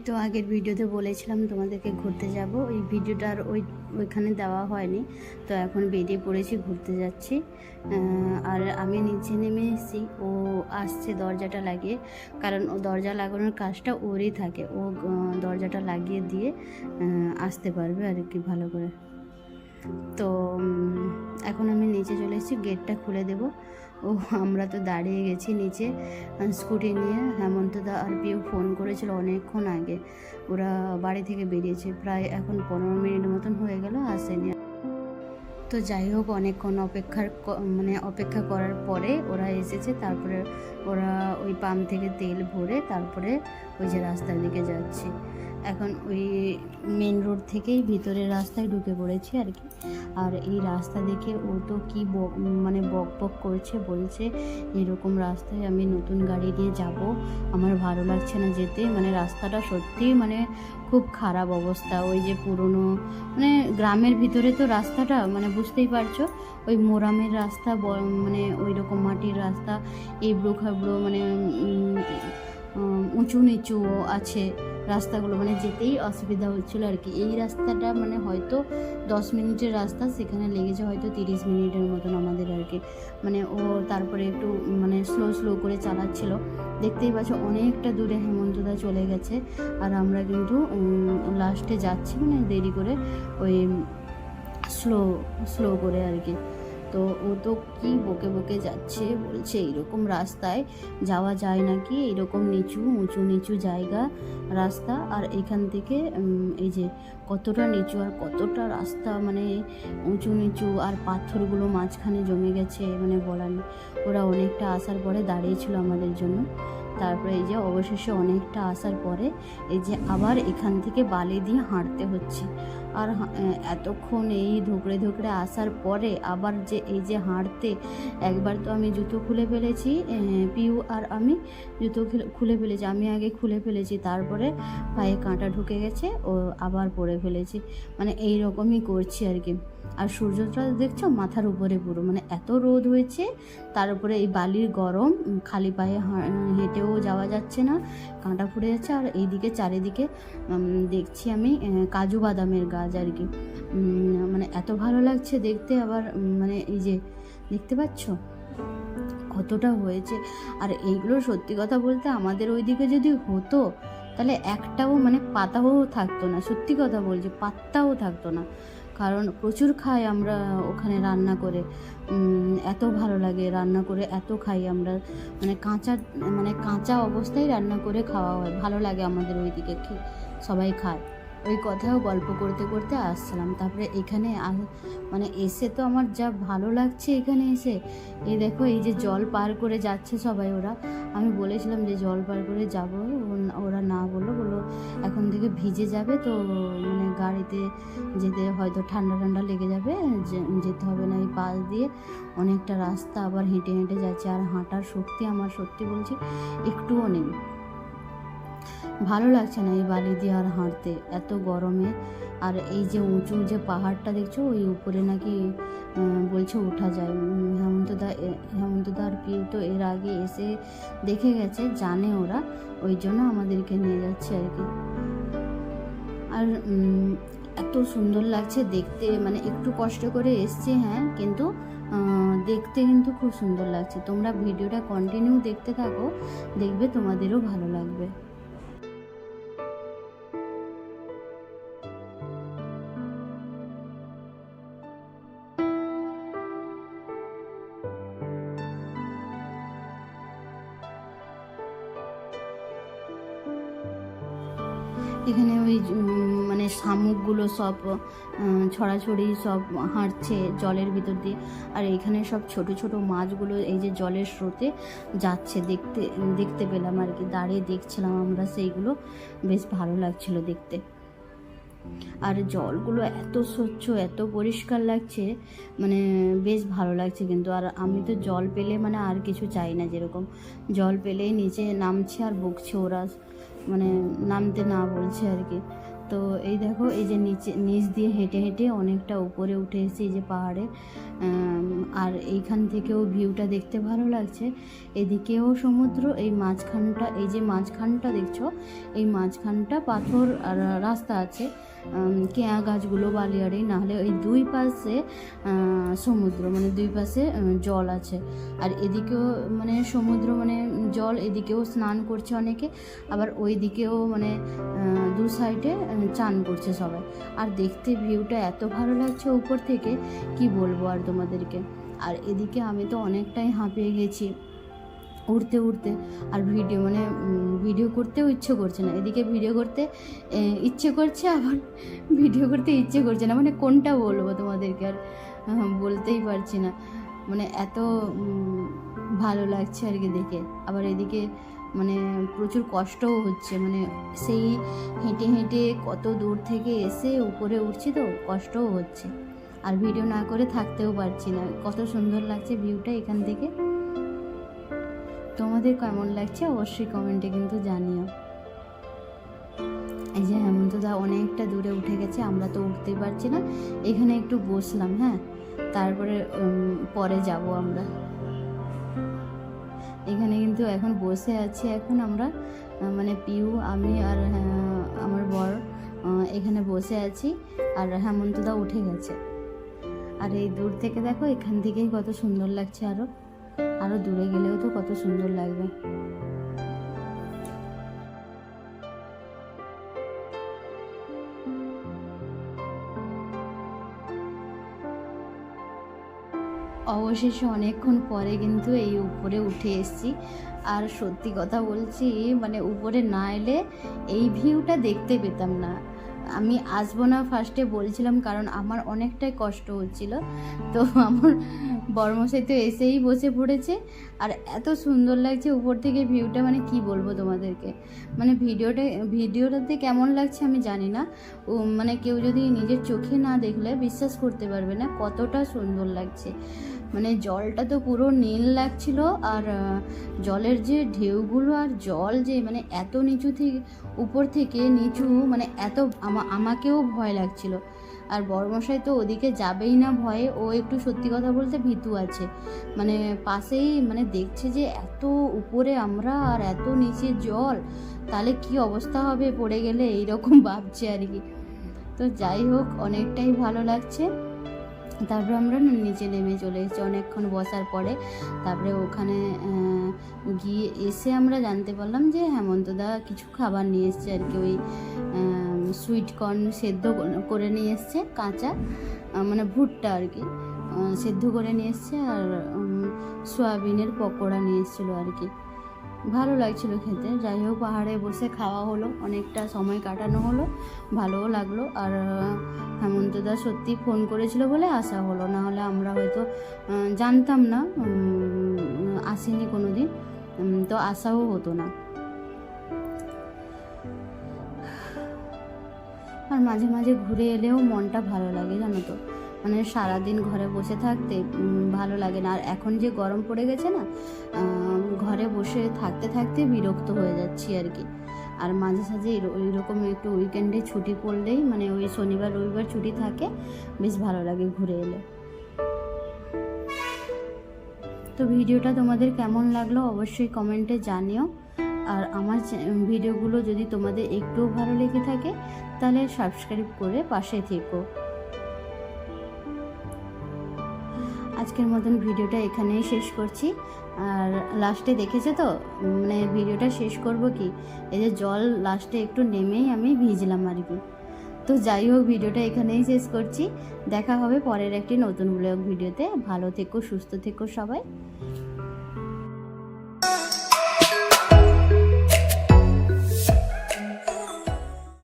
তো আগের ভিডিওতে বলেছিলাম তোমাদেরকে ঘুরতে যাব, ওই ভিডিওটা আর ওইখানে দেওয়া হয়নি। তো এখন বেরিয়ে পড়েছি, ঘুরতে যাচ্ছি। আর আমি নিচে নেমে এসেছি, ও আসছে দরজাটা লাগিয়ে, কারণ ও দরজা লাগানোর কাজটা ওরই থাকে। ও দরজাটা লাগিয়ে দিয়ে আসতে পারবে আর কি ভালো করে। তো এখন আমি নিচে চলে এসেছি, গেটটা খুলে দেবো। আমরা তো দাঁড়িয়ে গেছি নিচে স্কুটি নিয়ে। হেমন্তদা আর পিউ ফোন করেছিল অনেকক্ষণ আগে, ওরা বাড়ি থেকে বেরিয়েছে, প্রায় এখন 15 মিনিট মতন হয়ে গেল, আসেনি। তো যাই হোক, অনেকক্ষণ অপেক্ষা করার পরে ওরা এসেছে। তারপরে ওরা ওই পাম্প থেকে তেল ভরে তারপরে ওই যে রাস্তার দিকে যাচ্ছি। এখন ওই মেন রোড থেকেই ভিতরের রাস্তায় ঢুকে পড়েছি আর কি। আর এই রাস্তা দেখে ও তো কি বক বক করছে, বলছে এরকম রাস্তায় আমি নতুন গাড়ি নিয়ে যাব, আমার ভালো লাগছে না যেতে। রাস্তাটা সত্যিই খুব খারাপ অবস্থা। ওই যে পুরনো গ্রামের ভিতরে তো রাস্তাটা বুঝতেই পারছো, ওই মোরামের রাস্তা, ওই রকম মাটির রাস্তা, এবড়ো খাবড়ো, উঁচু নিচু আছে রাস্তাগুলো, যেতেই অসুবিধা হচ্ছিলো আর কি। এই রাস্তাটা হয়তো 10 মিনিটের রাস্তা, সেখানে লেগেছে হয়তো 30 মিনিটের মতন আমাদের আর কি। ও তারপরে একটু স্লো করে চালাচ্ছিল। দেখতেই পাচ্ছ অনেকটা দূরে হেমন্তদা চলে গেছে, আর আমরা কিন্তু লাস্টে যাচ্ছি দেরি করে, ওই স্লো করে আর কি। তো ও তো কি বকে যাচ্ছে, বলছে এইরকম রাস্তায় যাওয়া যায় নাকি, এইরকম উঁচু নিচু জায়গা রাস্তা, আর এখান থেকে এই যে কতটা নিচু আর কতটা রাস্তা, উঁচু নিচু, আর পাথরগুলো মাঝখানে জমে গেছে, বলার নেই। ওরা অনেকটা আসার পরে দাঁড়িয়েছিল আমাদের জন্য। তারপরে এই যে অবশেষে অনেকটা আসার পরে এই যে আবার এখান থেকে বালি দিয়ে হাঁটতে হচ্ছে। আর এতক্ষণ এই ধুকড়ে আসার পরে আবার যে এই যে হাঁটতে, একবার তো আমি জুতো খুলে ফেলেছি, পিউ আর আমি জুতো খুলে ফেলেছি, আমি আগে খুলে ফেলেছি, তারপরে পায়ে কাঁটা ঢুকে গেছে, ও আবার পরে ফেলেছি, এই রকমই করছি আর কি। আর সূর্যটা দেখছো মাথার উপরে পুরো, এত রোদ হয়েছে, তার উপরে এই বালির গরম, খালি পায়ে হেঁটেও যাওয়া যাচ্ছে না, কাঁটা ফুটে যাচ্ছে। আর এইদিকে চারিদিকে দেখছি আমি কাজু বাদামের গাছ আর কি, এত ভালো লাগছে দেখতে। আবার এই যে দেখতে পাচ্ছ কতটা হয়েছে। আর এইগুলো সত্যি কথা বলতে আমাদের ওইদিকে যদি হতো তাহলে একটাও পাতাও থাকতো না, সত্যি কথা বলছি, পাত্তাও থাকতো না। কারণ প্রচুর খাই আমরা ওখানে রান্না করে, এত ভালো লাগে রান্না করে, এত খাই আমরা, কাঁচা অবস্থায় রান্না করে খাওয়া হয়, ভালো লাগে আমাদের ওইদিকে, সবাই খায়। ওই কথাও গল্প করতে করতে আসছিলাম। তারপরে এখানে এসে তো আমার যা ভালো লাগছে এখানে এসে। এই দেখো এই যে জল পার করে যাচ্ছে সবাই ওরা, আমি বলেছিলাম যে জল পার করে যাব, ওরা না বললো এখন থেকে ভিজে যাবে, তো গাড়িতে যেতে হয়তো ঠান্ডা লেগে যাবে, যেতে হবে না। এই পাশ দিয়ে অনেকটা রাস্তা আবার হেঁটে যাচ্ছে, আর হাঁটার শক্তি আমার সত্যি বলছি একটুও নেই, ভালো লাগছে না এই বালি দিয়ে আর হাঁটতে এত গরমে। আর এই যে উঁচু যে পাহাড়টা দেখছো, ওই উপরে নাকি বলছে ওঠা যায়। হেমন্তদা আর পিউ তো এর আগে এসে দেখে গেছে, জানে ওরা, ওই জন্য আমাদেরকে নিয়ে যাচ্ছে আর কি। আর এত সুন্দর লাগছে দেখতে, একটু কষ্ট করে এসছে, হ্যাঁ, কিন্তু দেখতে কিন্তু খুব সুন্দর লাগছে। তোমরা ভিডিওটা কন্টিনিউ দেখতে থাকো, দেখবে তোমাদেরও ভালো লাগবে। এখানে ওই শামুকগুলো সব ছড়াছড়ি সব হাঁটছে জলের ভিতর দিয়ে, আর এখানে সব ছোট ছোট মাছগুলো এই যে জলের স্রোতে যাচ্ছে, দেখতে পেলাম আর কি, দাঁড়িয়ে দেখছিলাম আমরা সেইগুলো, বেশ ভালো লাগছিল দেখতে। আর জলগুলো এত স্বচ্ছ, এত পরিষ্কার লাগছে, বেশ ভালো লাগছে কিন্তু। আর আমি তো জল পেলে আর কিছু চাই না, যেরকম জল পেলেই নিচে নামছে আর বকছে ওরা, নামতে না বলছে আর কি। তো এই দেখো, এই যে নিচ দিয়ে হেঁটে হেঁটে অনেকটা উপরে উঠে এসেছি, এই যে পাহাড়ে। আর এইখান থেকেও ভিউটা দেখতে ভালো লাগছে। এদিকেও সমুদ্র, এই মাঝখানটা, এই যে মাঝখানটা দেখছো, এই মাঝখানটা পাথর আর রাস্তা আছে, কেয়া গাছগুলো বালিয়াড়ি, নাহলে ওই দুই পাশে সমুদ্র, মানে দুই পাশে জল আছে। আর এদিকেও মানে সমুদ্র, মানে জল, এদিকেও স্নান করছে অনেকে, আবার ওই দিকেও মানে দু সাইডে চান করছে সবাই। আর দেখতে ভিউটা এত ভালো লাগছে উপর থেকে, কি বলবো আর তোমাদেরকে। আর এদিকে আমি তো অনেকটাই হাঁপিয়ে গেছি উঠতে উঠতে, আর ভিডিও করতেও ইচ্ছে করছে না। এদিকে ভিডিও করতে ইচ্ছে করছে, আবার ভিডিও করতে ইচ্ছে করছে না, মানে কোনটা বলবো তোমাদেরকে আর বলতেই পারছি না, মানে এত ভালো লাগছে আর কি দেখে। আবার এদিকে মানে প্রচুর কষ্টও হচ্ছে, মানে সেই হেঁটে হেঁটে কত দূর থেকে এসে উপরে উঠছি, তো কষ্টও হচ্ছে। আর ভিডিও না করে থাকতেও পারছি না, কত সুন্দর লাগছে ভিউটা এখান থেকে। তোমাদের কেমন লাগছে অবশ্যই কমেন্টে কিন্তু জানিও। এই যে হেমন্তদা অনেকটা দূরে উঠে গেছে, আমরা তো উঠতেই পারছি না। এখানে একটু বসলাম, হ্যাঁ, তারপরে পরে যাব আমরা। এখানে কিন্তু এখন বসে আছি, এখন আমরা মানে পিউ, আমি আর আমার বর এখানে বসে আছি, আর হেমন্তদা উঠে গেছে। আর এই দূর থেকে দেখো, এখান থেকেই কত সুন্দর লাগছে, আরও দূরে গেলেও তো কত সুন্দর লাগবে। অবশেষে অনেকক্ষণ পরে কিন্তু এই উপরে উঠে এসেছি। আর সত্যি কথা বলছি, মানে উপরে না এলে এই ভিউটা দেখতে পেতাম না। আমি আসবো না ফার্স্টে বলছিলাম, কারণ আমার অনেকটাই কষ্ট হচ্ছিল। তো আমার বর্মশাই তো এসেই বসে পড়েছে, আর এত সুন্দর লাগছে উপর থেকে ভিউটা, মানে কি বলবো তোমাদেরকে। মানে ভিডিওটাতে কেমন লাগছে আমি জানি না, মানে কেউ যদি নিজের চোখে না দেখলে বিশ্বাস করতে পারবে না কতটা সুন্দর লাগছে। মানে জলটা তো পুরো নীল লাগছিল, আর জলের যে ঢেউগুলো, আর জল যে মানে এত নিচু থেকে, উপর থেকে নিচু, মানে এত আমাকেও ভয় লাগছিল। আর বড়মশাই তো ওদিকে যাবেই না ভয়ে, ও একটু সত্যি কথা বলতে ভীতু আছে, মানে পাশেই মানে দেখছে যে এত উপরে আমরা আর এত নিচে জল, তাহলে কি অবস্থা হবে পড়ে গেলে, এইরকম ভাবছে আর কি। তো যাই হোক, অনেকটাই ভালো লাগছে। তারপরে আমরা নিচে নেমে চলে এসেছি অনেকক্ষণ বসার পরে। তারপরে ওখানে গিয়ে এসে আমরা জানতে পারলাম যে হেমন্তদা কিছু খাবার নিয়ে এসছে আর কি, ওই সুইট কর্ন সেদ্ধ করে নিয়ে এসছে, কাঁচা মানে ভুট্টা আর কি সেদ্ধ করে নিয়ে এসছে, আর সয়াবিনের পকোড়া নিয়ে এসেছিলো আর কি। ভালো লাগছিল খেতে। যাই হোক, পাহাড়ে বসে খাওয়া হলো, অনেকটা সময় কাটানো হলো, ভালোও লাগলো। আর হেমন্তদা সত্যি ফোন করেছিল বলে আসা হলো, না হলে আমরা হয়তো জানতাম না, আসিনি কোনো দিন, তো আসাও হতো না। আর মাঝে মাঝে ঘুরে এলেও মনটা ভালো লাগে, জানো তো, মানে সারাদিন ঘরে বসে থাকতে ভালো লাগে না। আর এখন যে গরম পড়ে গেছে না, ঘরে বসে থাকতে থাকতে বিরক্ত হয়ে যাচ্ছি আর কি। আর মাঝে সাঝে এইরকম একটু উইকেন্ডে ছুটি পড়লেই, মানে ওই শনিবার রবিবার ছুটি থাকে, বেশ ভালো লাগে ঘুরে এলে। তো ভিডিওটা তোমাদের কেমন লাগলো অবশ্যই কমেন্টে জানিও। আর আমার ভিডিওগুলো যদি তোমাদের একটুও ভালো লেগে থাকে, তাহলে সাবস্ক্রাইব করে পাশে থেকো। আজকের মতন ভিডিওটা এখানেই শেষ করছি। আর লাস্টে দেখেছো তো, মানে ভিডিওটা শেষ করব কি, এই যে জল লাস্টে একটু নেমেই আমি ভিজলাম আর কি। তো যাই হোক, ভিডিওটা এখানেই শেষ করছি। দেখা হবে পরের একটি নতুন ব্লগ ভিডিওতে। ভালো থেকো, সুস্থ থেকো সবাই।